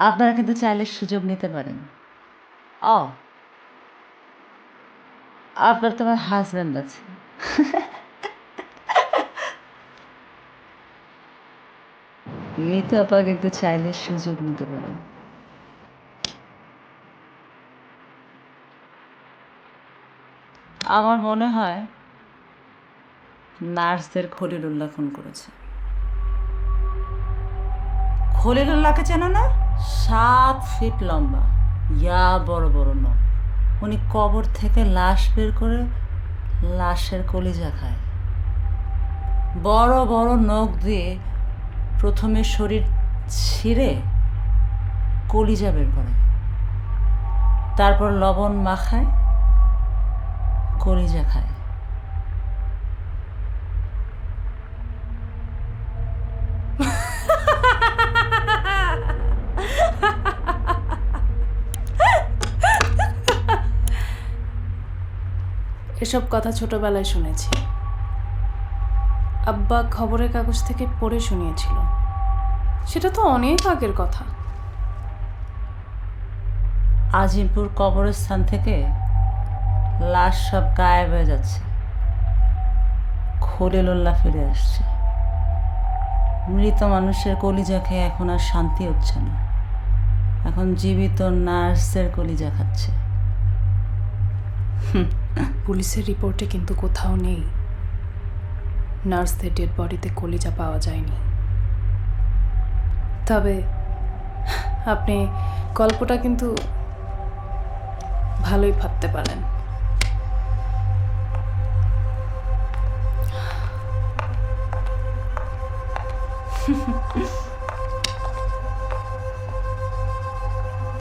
আপনারা কিন্তু চাইলে সুযোগ নিতে পারেন। ও, আপনার তো আমার হাজব্যান্ড আছে। মিতু আপা কিন্তু চাইলে সুযোগ নিতে পারেন। আমার মনে হয় নার্সদের খলিলুল্লাহ খুন করেছে। খলিলুল্লাহকে চেনো না? 7 ফিট লম্বা, বড় বড় নখ। উনি কবর থেকে লাশ বের করে লাশের কলিজা খায়। বড় বড় নখ দিয়ে প্রথমে শরীর ছিঁড়ে কলিজা বের করে, তারপর লবণ মাখায় কলিজা খায়। এসব কথা ছোটবেলায় শুনেছি। আব্বা খবরের কাগজ থেকে পড়ে শুনিয়েছিল। সেটা তো অনেক আগের কথা। আজিমপুর কবরস্থান থেকে লাশ সব গায়েব হয়ে যাচ্ছে। খলিলুল্লাহ ফিরে আসছে। মৃত মানুষের কলিজা খেয়ে এখন আর শান্তি হচ্ছে না। এখন জীবিত নার্সের কলিজা খাচ্ছে। পুলিশের রিপোর্টে কিন্তু কোথাও নেই নার্সদের ডেড বডিতে কলিজা পাওয়া যায়নি। তবে আপনি গল্পটা কিন্তু ভালোই ভাবতে পারেন।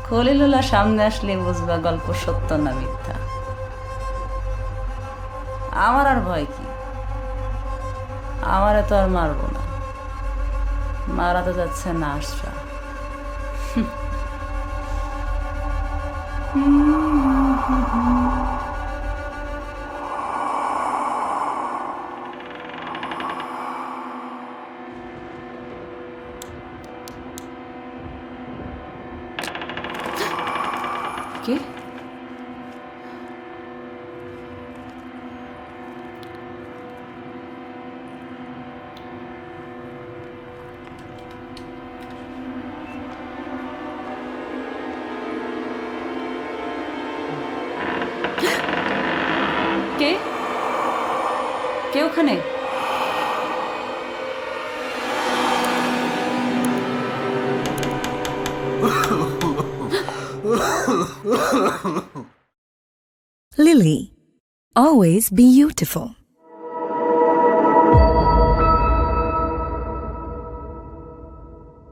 খলিলুল্লাহ সামনে আসলে বুঝবা গল্প সত্য না মিথ্যা। আমার আর ভয় কি? আমারে তো আর মারবো না, মারা তো যাচ্ছে নার্সরা। কি? কে কে ওখানে? Lily, always be beautiful.